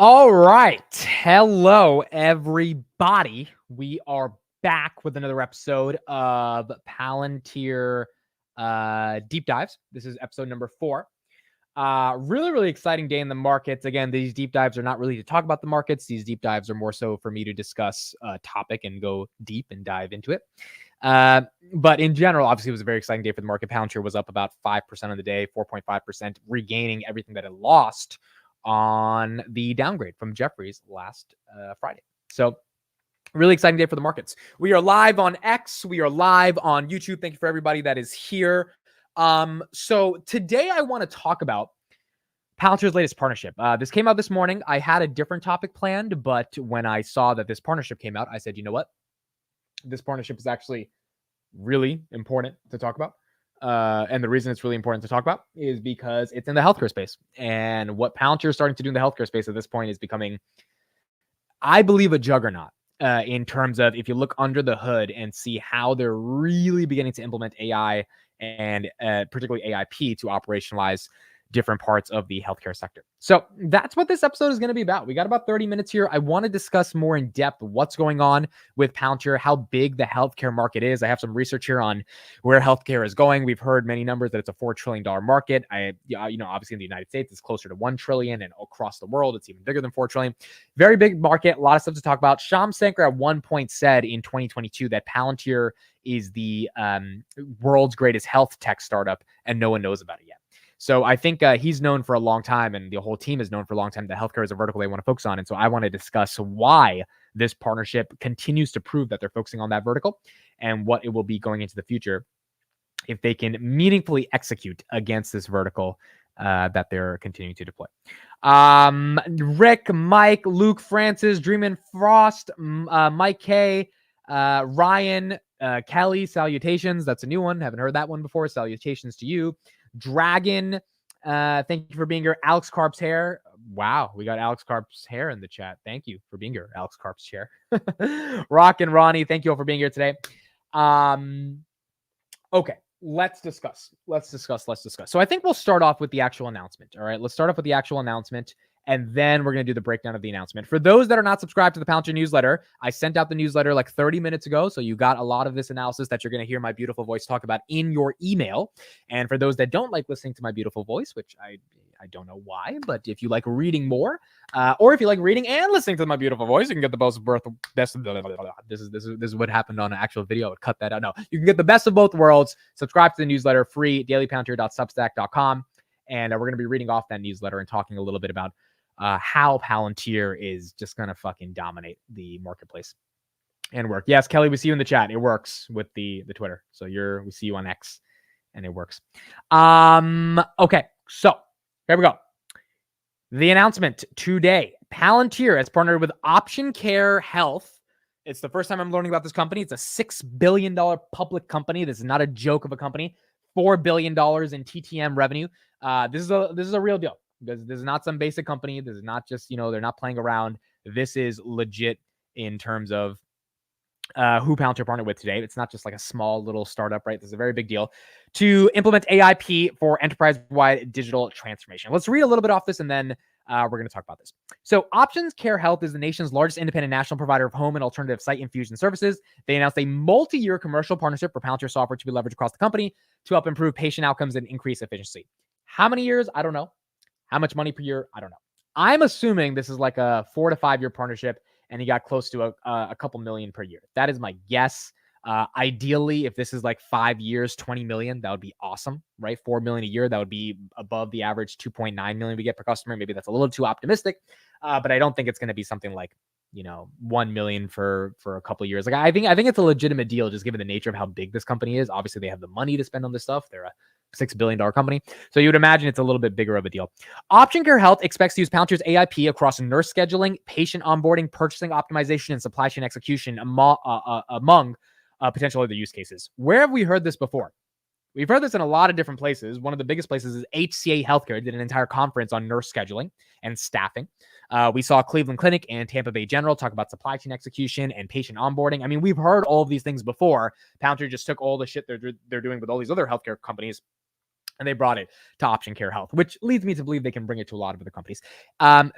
All right. Hello, everybody. We are back with another episode of Palantir Deep Dives. This is episode number 4. Really exciting day in the markets. Again, these deep dives are not really to talk about the markets. These deep dives are more so for me to discuss a topic and go deep and dive into it. But in general, obviously, it was a very exciting day for the market. Palantir was up about 5% on the day, 4.5%, regaining everything that it lost on the downgrade from Jefferies last Friday. So really exciting day for the markets. We are live on X. We are live on YouTube. Thank you for everybody that is here. So today I want to talk about Palantir's latest partnership. This came out this morning. I had a different topic planned, but when I saw that this partnership came out, I said, you know what? This partnership is actually really important to talk about. And the reason it's really important to talk about is because it's in the healthcare space. And what Palantir is starting to do in the healthcare space at this point is becoming, I believe, a juggernaut in terms of if you look under the hood and see how they're really beginning to implement AI and particularly AIP to operationalize different parts of the healthcare sector. So that's what this episode is going to be about. We got about 30 minutes here. I want to discuss more in depth what's going on with Palantir, how big the healthcare market is. I have some research here on where healthcare is going. We've heard many numbers that it's a $4 trillion market. Obviously in the United States, it's closer to 1 trillion, and across the world, it's even bigger than 4 trillion. Very big market, a lot of stuff to talk about. Shyam Sankar at one point said in 2022 that Palantir is the world's greatest health tech startup, and no one knows about it yet. So I think he's known for a long time, and the whole team is known for a long time, that healthcare is a vertical they want to focus on. And so I want to discuss why this partnership continues to prove that they're focusing on that vertical and what it will be going into the future if they can meaningfully execute against this vertical that they're continuing to deploy. Rick, Mike, Luke, Francis, Dreamin' Frost, Mike K, Ryan, Kelly, salutations. That's a new one. Haven't heard that one before. Salutations to you. Dragon, thank you for being here. Alex Carp's hair. Wow, we got Alex Carp's hair in the chat. Thank you for being here, Alex Carp's chair. Rock and Ronnie, thank you all for being here today. Okay, let's discuss. So I think we'll start off with the actual announcement. All right, let's start off with the actual announcement, and then we're going to do the breakdown of the announcement. For those that are not subscribed to the Palantir newsletter, I sent out the newsletter like 30 minutes ago, so you got a lot of this analysis that you're going to hear my beautiful voice talk about in your email. And for those that don't like listening to my beautiful voice, which I don't know why, but if you like reading more, or if you like reading and listening to my beautiful voice, you can get the best. This is what happened on an actual video. I would cut that out. No, you can get the best of both worlds. Subscribe to the newsletter, free, dailypalantir.substack.com. And we're going to be reading off that newsletter and talking a little bit about how Palantir is just going to fucking dominate the marketplace and work. Yes, Kelly, we see you in the chat. It works with the Twitter. So we see you on X and it works. Okay, so here we go. The announcement today. Palantir has partnered with Option Care Health. It's the first time I'm learning about this company. It's a $6 billion public company. This is not a joke of a company. $4 billion in TTM revenue. This is a real deal. This is not some basic company. This is not just, they're not playing around. This is legit in terms of who Palantir partnered with today. It's not just like a small little startup, right? This is a very big deal to implement AIP for enterprise-wide digital transformation. Let's read a little bit off this, and then we're going to talk about this. So Option Care Health is the nation's largest independent national provider of home and alternative site infusion services. They announced a multi-year commercial partnership for Palantir software to be leveraged across the company to help improve patient outcomes and increase efficiency. How many years? I don't know. How much money per year? I don't know. I'm assuming this is like a 4 to 5 year partnership, and he got close to a couple million per year. That is my guess. Ideally, if this is like 5 years, 20 million, that would be awesome, right? 4 million a year, that would be above the average 2.9 million we get per customer. Maybe that's a little too optimistic, but I don't think it's going to be something like 1 million for a couple of years. Like I think it's a legitimate deal, just given the nature of how big this company is. Obviously, they have the money to spend on this stuff. They're a $6 billion company. So you would imagine it's a little bit bigger of a deal. Option Care Health expects to use Palantir's AIP across nurse scheduling, patient onboarding, purchasing optimization, and supply chain execution among potential other use cases. Where have we heard this before? We've heard this in a lot of different places. One of the biggest places is HCA Healthcare did an entire conference on nurse scheduling and staffing. We saw Cleveland Clinic and Tampa Bay General talk about supply chain execution and patient onboarding. I mean, we've heard all of these things before. Palantir just took all the shit they're doing with all these other healthcare companies And they brought it to Option Care Health, which leads me to believe they can bring it to a lot of other companies.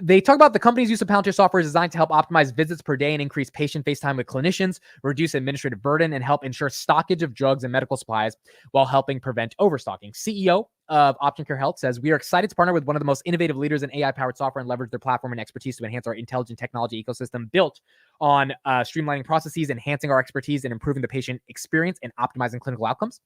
They talk about the company's use of Palantir software is designed to help optimize visits per day and increase patient face time with clinicians, reduce administrative burden, and help ensure stockage of drugs and medical supplies while helping prevent overstocking. CEO of Option Care Health says, we are excited to partner with one of the most innovative leaders in AI-powered software and leverage their platform and expertise to enhance our intelligent technology ecosystem built on streamlining processes, enhancing our expertise, and improving the patient experience and optimizing clinical outcomes.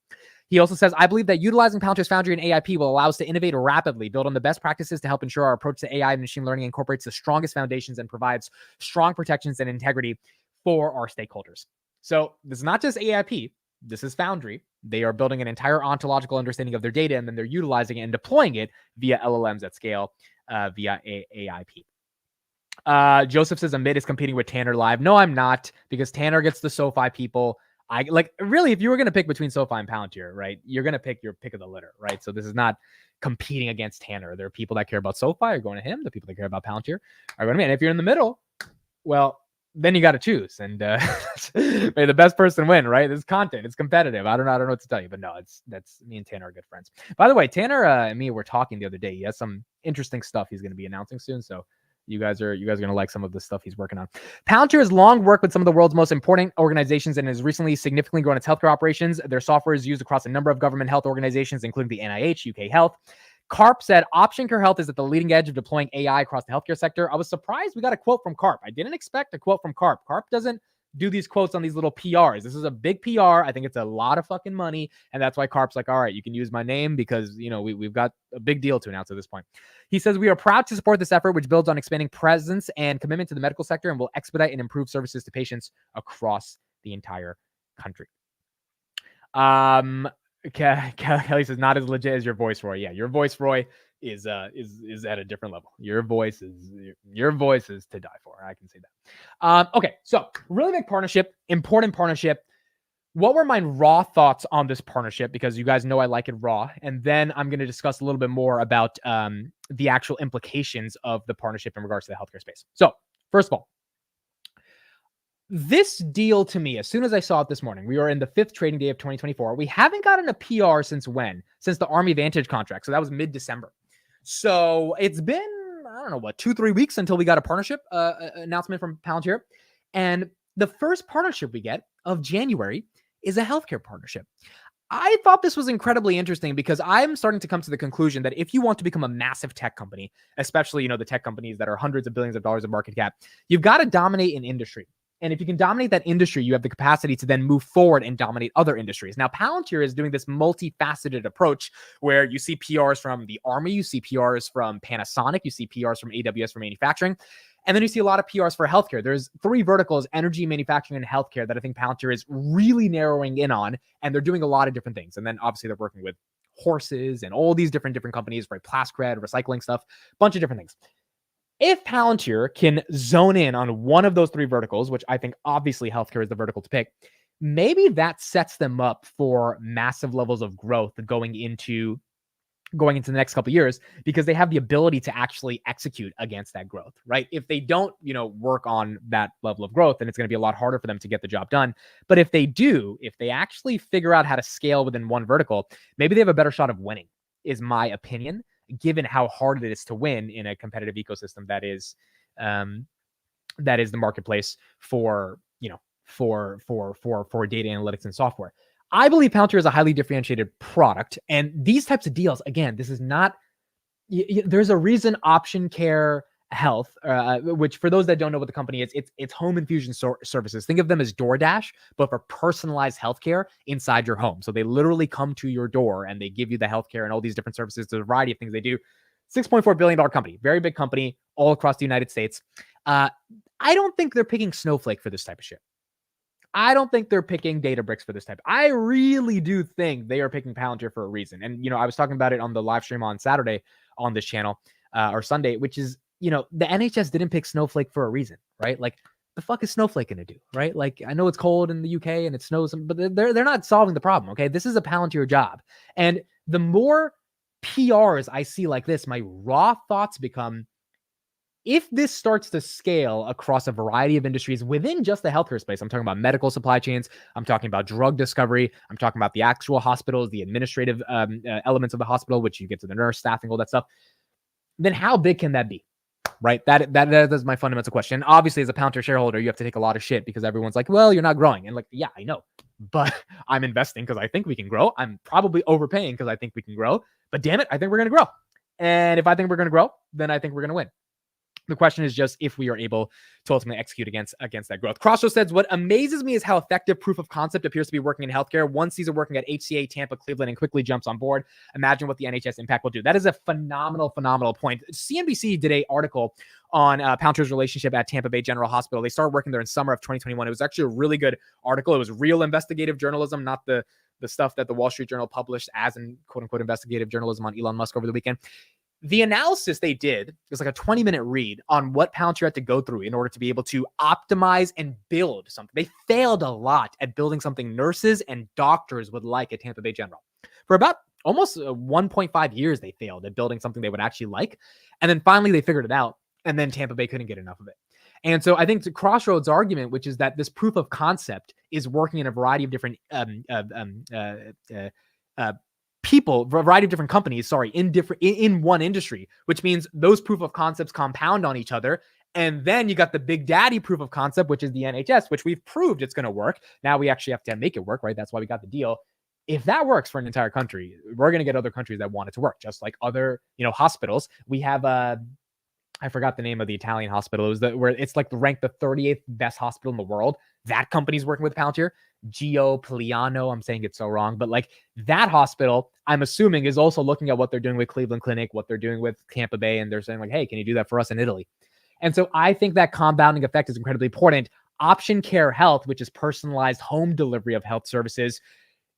He also says, I believe that utilizing Palantir's Foundry and AIP will allow us to innovate rapidly, build on the best practices to help ensure our approach to AI and machine learning incorporates the strongest foundations and provides strong protections and integrity for our stakeholders. So this is not just AIP. This is Foundry. They are building an entire ontological understanding of their data, and then they're utilizing it and deploying it via LLMs at scale via AIP. Joseph says Amit is competing with Tanner live. No, I'm not, because Tanner gets the SoFi people. Really, if you were going to pick between SoFi and Palantir, right, you're going to pick your pick of the litter, right? So this is not competing against Tanner. There are people that care about SoFi are going to him. The people that care about Palantir are going to me. And if you're in the middle, well, then you got to choose. And may the best person win, right? This is content. It's competitive. I don't know what to tell you, but no, that's me and Tanner are good friends. By the way, Tanner and me were talking the other day. He has some interesting stuff he's going to be announcing soon. So you guys are going to like some of the stuff he's working on. Palantir has long worked with some of the world's most important organizations and has recently significantly grown its healthcare operations. Their software is used across a number of government health organizations, including the NIH, UK Health. Karp said, Option Care Health is at the leading edge of deploying AI across the healthcare sector. I was surprised we got a quote from Karp. I didn't expect a quote from Karp. Karp doesn't do these quotes on these little PRs. This is a big PR. I think it's a lot of fucking money. And that's why Karp's like, all right, you can use my name because, we've got a big deal to announce at this point. He says, we are proud to support this effort, which builds on expanding presence and commitment to the medical sector and will expedite and improve services to patients across the entire country. Kelly says, not as legit as your voice, Roy. Yeah, your voice, Roy, is at a different level. Your voice is to die for. I can say that. Okay, so really big partnership, important partnership. What were my raw thoughts on this partnership? Because you guys know I like it raw. And then I'm going to discuss a little bit more about the actual implications of the partnership in regards to the healthcare space. So first of all, this deal to me, as soon as I saw it this morning, we are in the 5th trading day of 2024. We haven't gotten a PR since when? Since the Army Vantage contract. So that was mid-December. So it's been, 2-3 weeks until we got a partnership announcement from Palantir. And the first partnership we get of January is a healthcare partnership. I thought this was incredibly interesting because I'm starting to come to the conclusion that if you want to become a massive tech company, especially, the tech companies that are hundreds of billions of dollars of market cap, you've got to dominate an industry. And if you can dominate that industry, you have the capacity to then move forward and dominate other industries. Now, Palantir is doing this multifaceted approach where you see PRs from the Army, you see PRs from Panasonic, you see PRs from AWS for manufacturing, and then you see a lot of PRs for healthcare. There's 3 verticals, energy, manufacturing, and healthcare, that I think Palantir is really narrowing in on, and they're doing a lot of different things. And then obviously they're working with horses and all these different companies for Plascred, recycling stuff, bunch of different things. If Palantir can zone in on one of those 3 verticals, which I think obviously healthcare is the vertical to pick, maybe that sets them up for massive levels of growth going into the next couple of years, because they have the ability to actually execute against that growth, right? If they don't, work on that level of growth, then it's going to be a lot harder for them to get the job done. But if they do, if they actually figure out how to scale within one vertical, maybe they have a better shot of winning, is my opinion, given how hard it is to win in a competitive ecosystem that is the marketplace for data analytics and software. I believe Palantir is a highly differentiated product, and these types of deals, again, this is not. There's a reason Option Care Health, which for those that don't know what the company is, it's home infusion services. Think of them as DoorDash, but for personalized healthcare inside your home. So they literally come to your door and they give you the healthcare and all these different services. There's a variety of things they do. $6.4 billion company, very big company all across the United States. I don't think they're picking Snowflake for this type of shit. I don't think they're picking Databricks for this type. I really do think they are picking Palantir for a reason. And, I was talking about it on the live stream on Saturday on this channel or Sunday, which is, the NHS didn't pick Snowflake for a reason, right? Like, the fuck is Snowflake going to do, right? Like, I know it's cold in the UK and it snows, but they're not solving the problem, okay? This is a Palantir job. And the more PRs I see like this, my raw thoughts become, If this starts to scale across a variety of industries within just the healthcare space, I'm talking about medical supply chains, I'm talking about drug discovery, I'm talking about the actual hospitals, the administrative elements of the hospital, which you get to the nurse staffing, all that stuff, then how big can that be? Right? That is my fundamental question. Obviously, as a Palantir shareholder, you have to take a lot of shit because everyone's like, well, you're not growing. And like, yeah, I know, but I'm investing because I think we can grow. I'm probably overpaying because I think we can grow, but damn it, I think we're going to grow. And if I think we're going to grow, then I think we're going to win. The question is just if we are able to ultimately execute against that growth. Crossroads says, what amazes me is how effective proof of concept appears to be working in healthcare. One sees it working at HCA, Tampa, Cleveland, and quickly jumps on board. Imagine what the NHS impact will do. That is a phenomenal point. CNBC did an article on Palantir's relationship at Tampa Bay General Hospital. They started working there in summer of 2021. It was actually a really good article. It was real investigative journalism, not the stuff that the Wall Street Journal published as in quote unquote investigative journalism on Elon Musk over the weekend. The analysis they did was like a 20-minute read on what Palantir had to go through in order to be able to optimize and build something. They failed a lot at building something nurses and doctors would like at Tampa Bay General. For about almost 1.5 years, they failed at building something they would actually like. And then finally, they figured it out. And then Tampa Bay couldn't get enough of it. And so I think the Crossroads argument, which is that this proof of concept is working in a variety of different people, variety of different companies, in one industry, which means those proof of concepts compound on each other. And then you got the big daddy proof of concept, which is the NHS, which we've proved it's going to work. Now we actually have to make it work, right? That's why we got the deal. If that works for an entire country, we're going to get other countries that want it to work, just like other, hospitals. We have I forgot the name of the Italian hospital. It was where it's like ranked the 38th best hospital in the world. That company's working with Palantir. Gio Poliano, I'm saying it so wrong, but like that hospital, I'm assuming is also looking at what they're doing with Cleveland Clinic, what they're doing with Tampa Bay, and they're saying like, hey, can you do that for us in Italy? And so I think that compounding effect is incredibly important. Option Care Health, which is personalized home delivery of health services.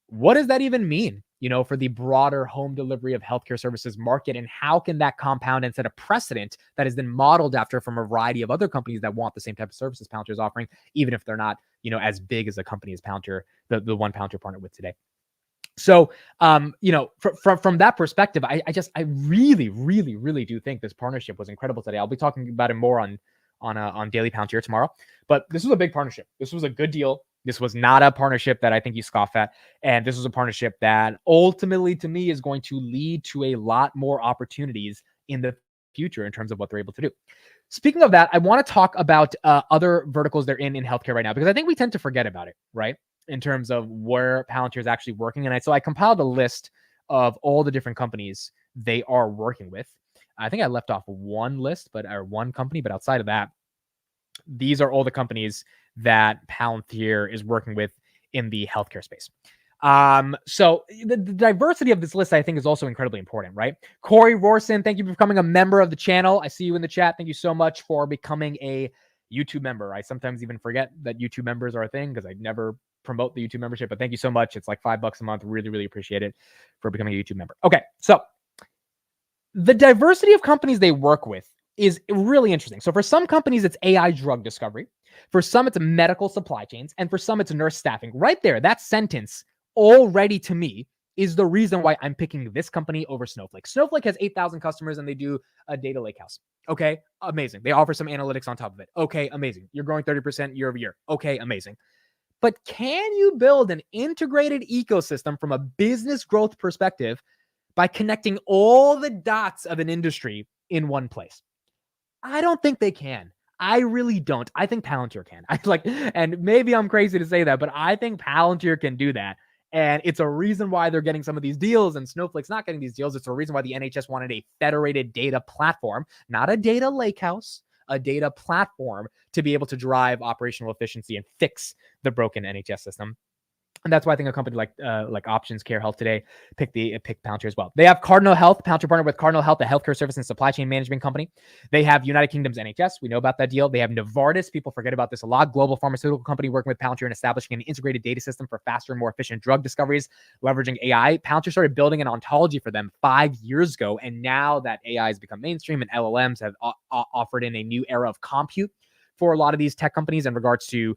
What does that even mean, for the broader home delivery of healthcare services market? And how can that compound and set a precedent that has been modeled after from a variety of other companies that want the same type of services Palantir is offering, even if they're not, as big as a company as Palantir, the one Palantir partnered with today. So, from that perspective, I really, really, really do think this partnership was incredible today. I'll be talking about it more on Daily Palantir tomorrow, but this was a big partnership. This was a good deal. This was not a partnership that I think you scoff at. And this was a partnership that ultimately, to me, is going to lead to a lot more opportunities in the future in terms of what they're able to do. Speaking of that, I want to talk about other verticals they're in healthcare right now, because I think we tend to forget about it, right? In terms of where Palantir is actually working. And so I compiled a list of all the different companies they are working with. I think I left off one company, but outside of that, these are all the companies that Palantir is working with in the healthcare space. So the diversity of this list, I think, is also incredibly important, right? Corey Rorson, thank you for becoming a member of the channel. I see you in the chat. Thank you so much for becoming a YouTube member. I sometimes even forget that YouTube members are a thing because I never promote the YouTube membership, but thank you so much. It's like $5 a month. Really, really appreciate it for becoming a YouTube member. Okay, so the diversity of companies they work with is really interesting. So for some companies, it's AI drug discovery. For some, it's medical supply chains. And for some, it's nurse staffing. Right there, that sentence already to me is the reason why I'm picking this company over Snowflake. Snowflake has 8,000 customers and they do a data lakehouse. Okay, amazing. They offer some analytics on top of it. Okay, amazing. You're growing 30% year over year. Okay, amazing. But can you build an integrated ecosystem from a business growth perspective by connecting all the dots of an industry in one place? I don't think they can. I really don't. I think Palantir can. And maybe I'm crazy to say that, but I think Palantir can do that. And it's a reason why they're getting some of these deals and Snowflake's not getting these deals. It's a reason why the NHS wanted a federated data platform, not a data lakehouse, a data platform to be able to drive operational efficiency and fix the broken NHS system. And that's why I think a company like Options Care Health today picked Palantir as well. They have Cardinal Health. Palantir partnered with Cardinal Health, a healthcare service and supply chain management company. They have United Kingdom's NHS. We know about that deal. They have Novartis. People forget about this a lot. Global pharmaceutical company working with Palantir and establishing an integrated data system for faster and more efficient drug discoveries, leveraging AI. Palantir started building an ontology for them 5 years ago. And now that AI has become mainstream and LLMs have offered in a new era of compute for a lot of these tech companies in regards to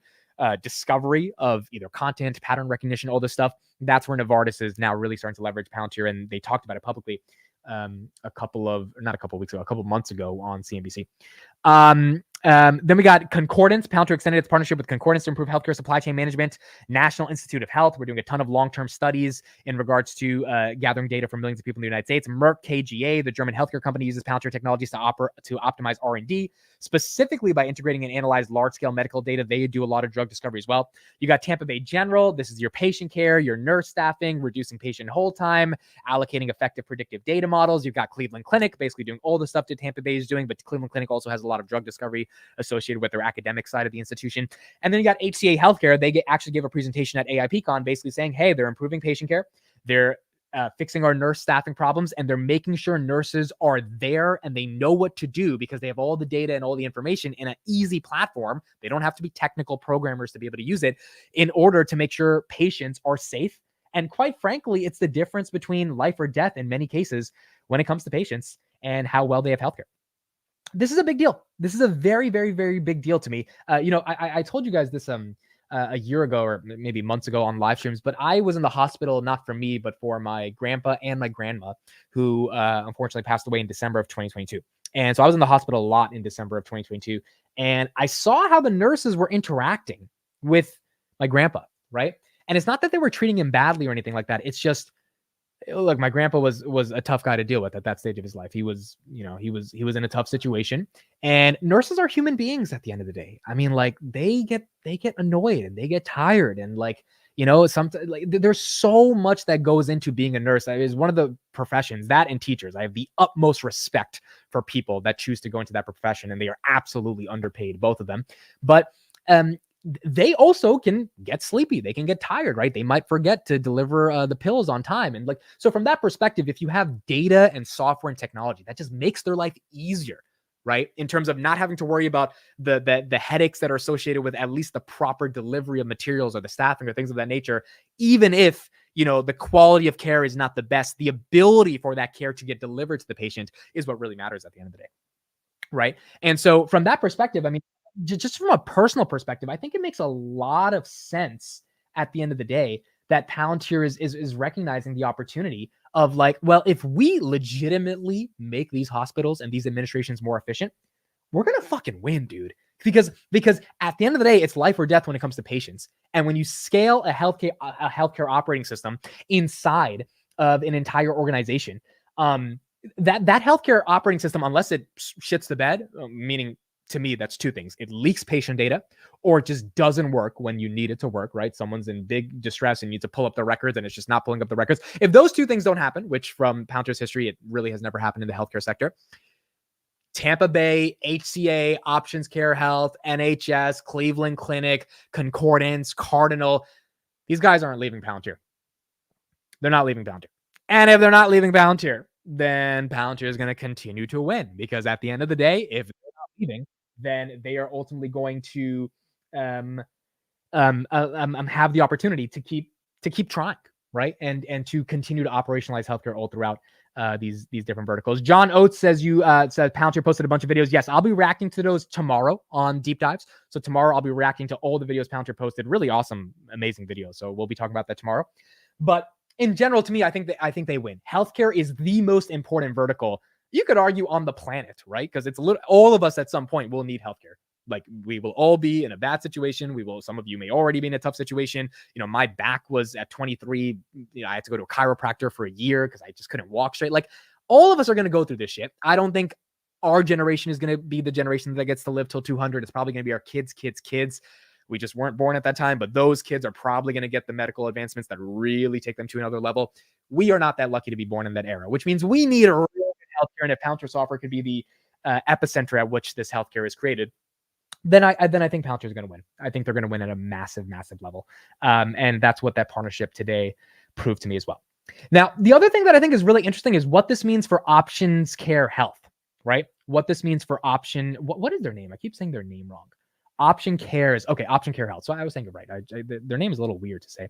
discovery of either content, pattern recognition, all this stuff. That's where Novartis is now really starting to leverage Palantir, and they talked about it publicly a couple months ago on CNBC. Then we got Concordance. Palantir extended its partnership with Concordance to improve healthcare supply chain management. National Institute of Health. We're doing a ton of long-term studies in regards to gathering data from millions of people in the United States. Merck KGaA, the German healthcare company, uses Palantir technologies to optimize R&D, specifically by integrating and analyze large-scale medical data. They do a lot of drug discovery as well. You got Tampa Bay General. This is your patient care, your nurse staffing, reducing patient hold time, allocating effective predictive data models. You've got Cleveland Clinic, basically doing all the stuff that Tampa Bay is doing, but Cleveland Clinic also has a lot of drug discovery associated with their academic side of the institution. And then you got HCA Healthcare. They actually gave a presentation at AIPCon basically saying, hey, they're improving patient care. They're fixing our nurse staffing problems, and they're making sure nurses are there and they know what to do because they have all the data and all the information in an easy platform. They don't have to be technical programmers to be able to use it in order to make sure patients are safe. And quite frankly, it's the difference between life or death in many cases when it comes to patients and how well they have healthcare. This is a big deal. This is a very, very, very big deal to me. I told you guys this a year ago or maybe months ago on live streams, but I was in the hospital, not for me, but for my grandpa and my grandma, who unfortunately passed away in December of 2022. And so I was in the hospital a lot in December of 2022. And I saw how the nurses were interacting with my grandpa, right? And it's not that they were treating him badly or anything like that. It's just, look, my grandpa was a tough guy to deal with at that stage of his life. He was in a tough situation, and nurses are human beings at the end of the day. I mean, like they get annoyed and they get tired, and there's so much that goes into being a nurse. It is one of the professions, that and teachers. I have the utmost respect for people that choose to go into that profession, and they are absolutely underpaid, both of them. But they also can get sleepy. They can get tired, right? They might forget to deliver the pills on time. And so from that perspective, if you have data and software and technology, that just makes their life easier, right? In terms of not having to worry about the headaches that are associated with at least the proper delivery of materials or the staffing or things of that nature. Even if, the quality of care is not the best, the ability for that care to get delivered to the patient is what really matters at the end of the day, right? And so from that perspective, I mean, just from a personal perspective, I think it makes a lot of sense at the end of the day that Palantir is recognizing the opportunity of if we legitimately make these hospitals and these administrations more efficient, we're going to fucking win, dude. Because at the end of the day, it's life or death when it comes to patients. And when you scale a healthcare operating system inside of an entire organization, that healthcare operating system, unless it shits the bed, meaning to me, that's two things. It leaks patient data, or it just doesn't work when you need it to work, right? Someone's in big distress and needs to pull up the records and it's just not pulling up the records. If those two things don't happen, which from Palantir's history, it really has never happened in the healthcare sector, Tampa Bay, HCA, Options Care Health, NHS, Cleveland Clinic, Concordance, Cardinal, these guys aren't leaving Palantir. They're not leaving Palantir. And if they're not leaving Palantir, then Palantir is going to continue to win, because at the end of the day, if they're not leaving, then they are ultimately going to have the opportunity to keep trying, right? And to continue to operationalize healthcare all throughout these different verticals. John Oates says said Palantir posted a bunch of videos. Yes, I'll be reacting to those tomorrow on Deep Dives. So tomorrow I'll be reacting to all the videos Palantir posted. Really awesome, amazing videos. So we'll be talking about that tomorrow. But in general, to me, I think they win. Healthcare is the most important vertical, you could argue, on the planet, right? Because all of us at some point will need healthcare. Like, we will all be in a bad situation. Some of you may already be in a tough situation. My back was at 23. I had to go to a chiropractor for a year because I just couldn't walk straight. Like, all of us are going to go through this shit. I don't think our generation is going to be the generation that gets to live till 200. It's probably going to be our kids. We just weren't born at that time, but those kids are probably going to get the medical advancements that really take them to another level. We are not that lucky to be born in that era, which means we need a real good healthcare. And if Palantir software could be the epicenter at which this healthcare is created, then I think Palantir is going to win. I think they're going to win at a massive, massive level. And that's what that partnership today proved to me as well. Now, the other thing that I think is really interesting is what this means for Options Care Health, right? What this means for what is their name? I keep saying their name wrong. Option Care Health. So I was saying it right. Their name is a little weird to say.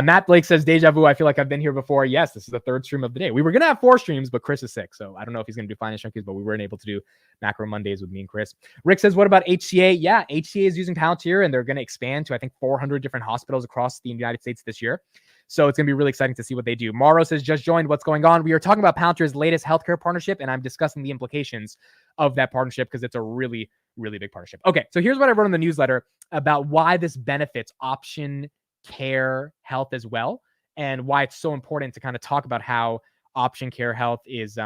Matt Blake says, deja vu. I feel like I've been here before. Yes, this is the third stream of the day. We were going to have 4 streams, but Chris is sick. So I don't know if he's going to do finance junkies, but we weren't able to do Macro Mondays with me and Chris. Rick says, what about HCA? Yeah, HCA is using Palantir, and they're going to expand to, I think, 400 different hospitals across the United States this year. So it's going to be really exciting to see what they do. Maro says, just joined. What's going on? We are talking about Palantir's latest healthcare partnership, and I'm discussing the implications of that partnership because it's a really, really big partnership. Okay, so here's what I wrote in the newsletter about why this benefits Option Care Health as well, and why it's so important to kind of talk about how Option Care Health is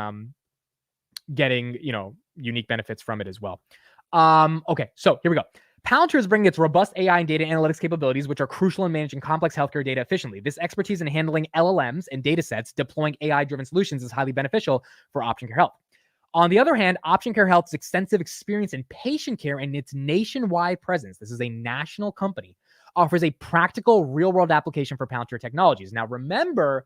getting, unique benefits from it as well. Okay, so here we go. Palantir is bringing its robust AI and data analytics capabilities, which are crucial in managing complex healthcare data efficiently. This expertise in handling LLMs and data sets, deploying AI-driven solutions is highly beneficial for Option Care Health. On the other hand, Option Care Health's extensive experience in patient care and its nationwide presence, this is a national company, offers a practical real-world application for Palantir technologies. Now, remember,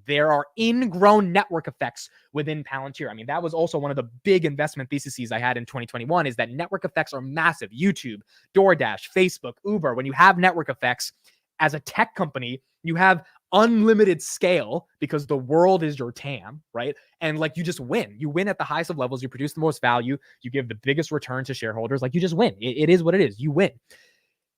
there are ingrown network effects within Palantir. I mean, that was also one of the big investment theses I had in 2021, is that network effects are massive. YouTube, DoorDash, Facebook, Uber. When you have network effects as a tech company, you have unlimited scale because the world is your TAM, right? And like, you just win. You win at the highest of levels. You produce the most value. You give the biggest return to shareholders. Like, you just win. It is what it is. You win.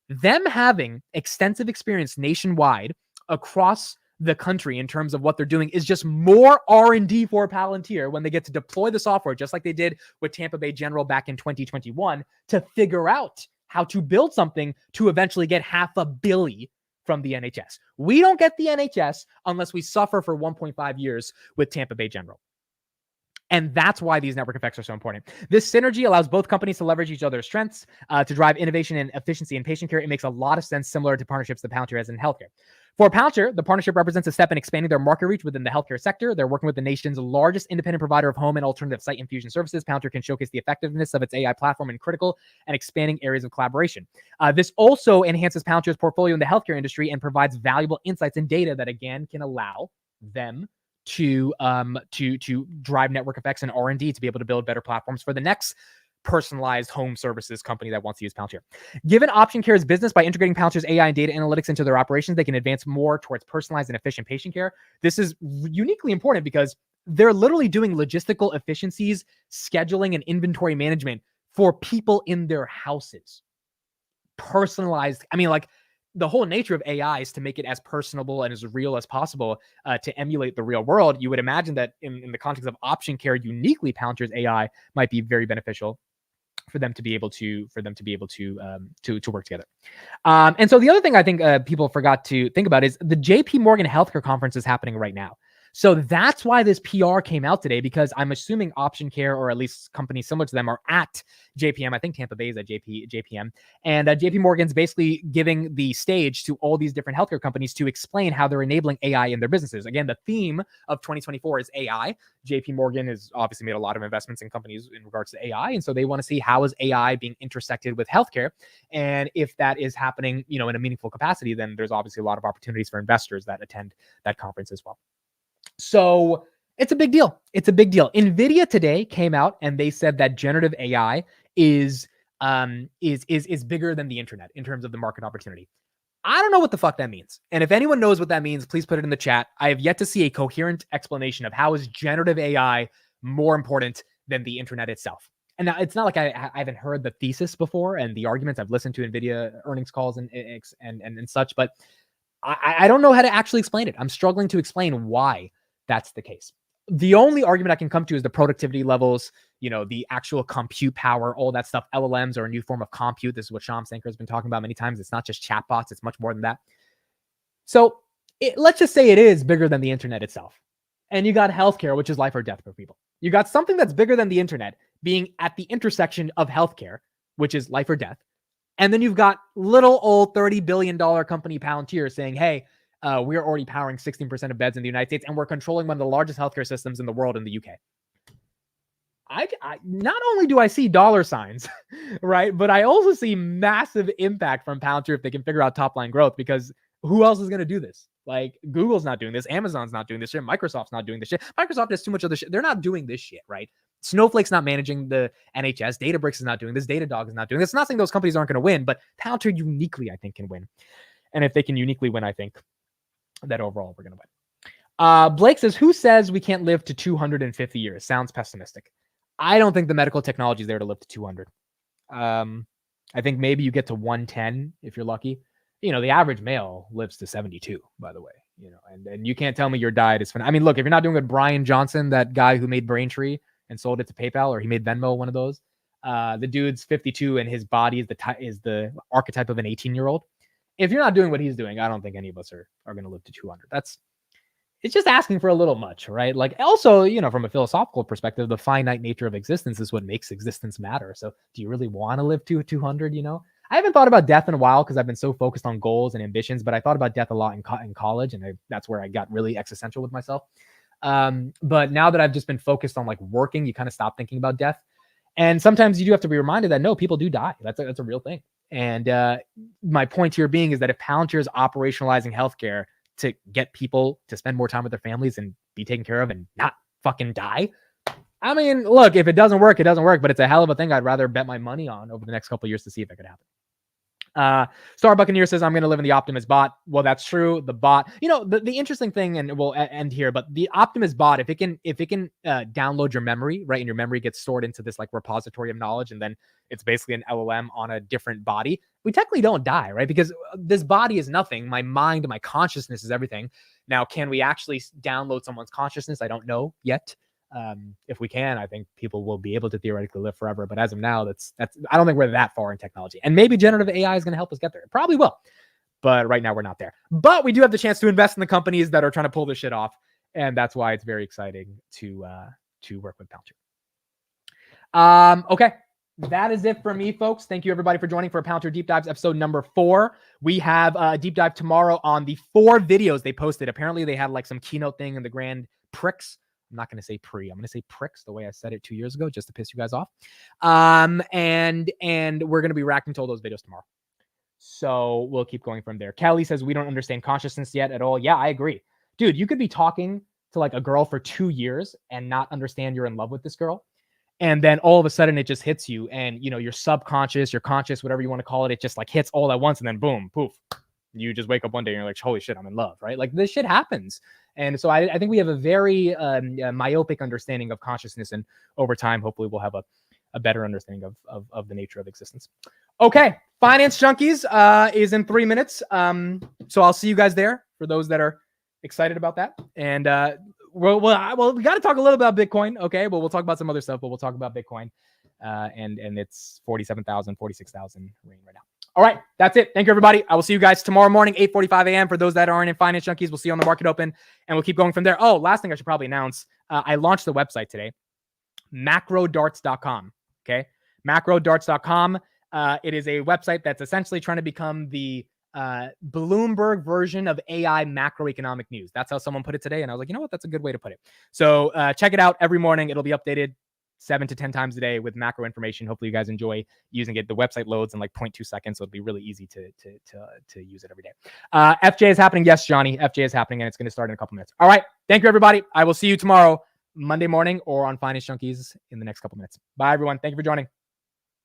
Them having extensive experience nationwide across the country in terms of what they're doing is just more R&D for Palantir when they get to deploy the software, just like they did with Tampa Bay General back in 2021, to figure out how to build something to eventually get $500 million from the NHS. We don't get the NHS unless we suffer for 1.5 years with Tampa Bay General. And that's why these network effects are so important. This synergy allows both companies to leverage each other's strengths to drive innovation and efficiency in patient care. It makes a lot of sense, similar to partnerships that Palantir has in healthcare. For Palantir, the partnership represents a step in expanding their market reach within the healthcare sector. They're working with the nation's largest independent provider of home and alternative site infusion services. Palantir can showcase the effectiveness of its AI platform in critical and expanding areas of collaboration. This also enhances Palantir's portfolio in the healthcare industry and provides valuable insights and data that, again, can allow them to drive network effects and R&D to be able to build better platforms for the next personalized home services company that wants to use Palantir. Given Option Care's business, by integrating Palantir's AI and data analytics into their operations, they can advance more towards personalized and efficient patient care. This is uniquely important because they're literally doing logistical efficiencies, scheduling, and inventory management for people in their houses. Personalized. I mean, like, the whole nature of AI is to make it as personable and as real as possible to emulate the real world. You would imagine that in the context of Option Care, uniquely Palantir's AI might be very beneficial for them to be able to work together. And so the other thing I think people forgot to think about is the JP Morgan Healthcare Conference is happening right now. So that's why this PR came out today, because I'm assuming Option Care, or at least companies similar to them, are at JPM. I think Tampa Bay is at JPM. And JP Morgan's basically giving the stage to all these different healthcare companies to explain how they're enabling AI in their businesses. Again, the theme of 2024 is AI. JP Morgan has obviously made a lot of investments in companies in regards to AI. And so they want to see how is AI being intersected with healthcare. And if that is happening, in a meaningful capacity, then there's obviously a lot of opportunities for investors that attend that conference as well. So it's a big deal. It's a big deal. NVIDIA today came out and they said that generative AI is bigger than the internet in terms of the market opportunity. I don't know what the fuck that means. And if anyone knows what that means, please put it in the chat. I have yet to see a coherent explanation of how is generative AI more important than the internet itself. And now it's not like I haven't heard the thesis before and the arguments. I've listened to NVIDIA earnings calls and such, but I don't know how to actually explain it. I'm struggling to explain why that's the case. The only argument I can come to is the productivity levels, the actual compute power, all that stuff. LLMs are a new form of compute. This is what Shyam Sankar has been talking about many times. It's not just chatbots. It's much more than that. So let's just say it is bigger than the internet itself. And you got healthcare, which is life or death for people. You got something that's bigger than the internet being at the intersection of healthcare, which is life or death. And then you've got little old $30 billion company Palantir saying, hey, we're already powering 16% of beds in the United States, and we're controlling one of the largest healthcare systems in the world in the UK. I not only do I see dollar signs, right, but I also see massive impact from Palantir if they can figure out top line growth, because who else is going to do this? Like, Google's not doing this. Amazon's not doing this shit. Microsoft's not doing this shit. Microsoft has too much other shit. They're not doing this shit, right? Snowflake's not managing the NHS. Databricks is not doing this. Datadog is not doing this. It's not saying those companies aren't going to win, but Palantir uniquely, I think, can win. And if they can uniquely win, I think that overall we're going to win. Blake says, who says we can't live to 250 years? Sounds pessimistic. I don't think the medical technology is there to live to 200. I think maybe you get to 110 if you're lucky. The average male lives to 72, by the way. you know, and you can't tell me your diet is fun. I mean, look, if you're not doing what Brian Johnson, that guy who made Braintree and sold it to PayPal, or he made Venmo, one of those, the dude's 52 and his body is the archetype of an 18-year-old. If you're not doing what he's doing, I don't think any of us are going to live to 200. It's just asking for a little much, right? Like, also, you know, from a philosophical perspective, the finite nature of existence is what makes existence matter. So do you really want to live to 200, you know? I haven't thought about death in a while because I've been so focused on goals and ambitions, but I thought about death a lot in college, and that's where I got really existential with myself. But now that I've just been focused on like working, you kind of stop thinking about death. And sometimes you do have to be reminded that no, people do die. That's a real thing. And my point here being is that if Palantir is operationalizing healthcare to get people to spend more time with their families and be taken care of and not fucking die, I mean, look, if it doesn't work, it doesn't work, but it's a hell of a thing I'd rather bet my money on over the next couple of years to see if it could happen. Star Buccaneer says, I'm going to live in the Optimus bot. Well, that's true. The bot, you know, the interesting thing, and we'll end here, but the Optimus bot, if it can download your memory, right, and your memory gets stored into this like repository of knowledge, and then it's basically an LLM on a different body, we technically don't die, right? Because this body is nothing. My mind, my consciousness is everything. Now, can we actually download someone's consciousness? I don't know yet. If we can, I think people will be able to theoretically live forever. But as of now, that's I don't think we're that far in technology. And maybe generative AI is going to help us get there. It probably will. But right now we're not there. But we do have the chance to invest in the companies that are trying to pull this shit off. And that's why it's very exciting to work with Palantir. Okay. That is it for me, folks. Thank you, everybody, for joining for Palantir Deep Dives episode number 4. We have a deep dive tomorrow on the 4 videos they posted. Apparently, they had like some keynote thing in the Grand Prix. I'm not going to say pre. I'm going to say Prix, the way I said it 2 years ago, just to piss you guys off. And we're going to be reacting to all those videos tomorrow. So we'll keep going from there. Kelly says, we don't understand consciousness yet at all. Yeah, I agree. Dude, you could be talking to like a girl for 2 years and not understand you're in love with this girl. And then all of a sudden it just hits you, and you know, your subconscious, your conscious, whatever you want to call it, it just like hits all at once, and then boom, poof. You just wake up one day and you're like, holy shit, I'm in love, right? Like this shit happens. And so I think we have a very myopic understanding of consciousness, and over time, hopefully we'll have a better understanding of the nature of existence. Okay, Finance Junkies is in 3 minutes. So I'll see you guys there for those that are excited about that. And well, we got to talk a little about Bitcoin. Okay, well, we'll talk about some other stuff, but we'll talk about Bitcoin. And it's 47,000, 46,000 range right now. All right, that's it. Thank you, everybody. I will see you guys tomorrow morning, 8:45 a.m. For those that aren't in Finance Junkies, we'll see you on the Market Open, and we'll keep going from there. Oh, last thing I should probably announce, I launched the website today, macrodarts.com. Okay, macrodarts.com. It is a website that's essentially trying to become the Bloomberg version of AI macroeconomic news. That's how someone put it today, and I was like, you know what? That's a good way to put it. So check it out every morning. It'll be updated 7 to 10 times a day with macro information. Hopefully you guys enjoy using it. The website loads in like 0.2 seconds, so it'll be really easy to use it every day. FJ is happening. Yes, Johnny, FJ is happening, and it's going to start in a couple minutes. All right. Thank you, everybody. I will see you tomorrow, Monday morning, or on Finance Junkies in the next couple minutes. Bye, everyone. Thank you for joining.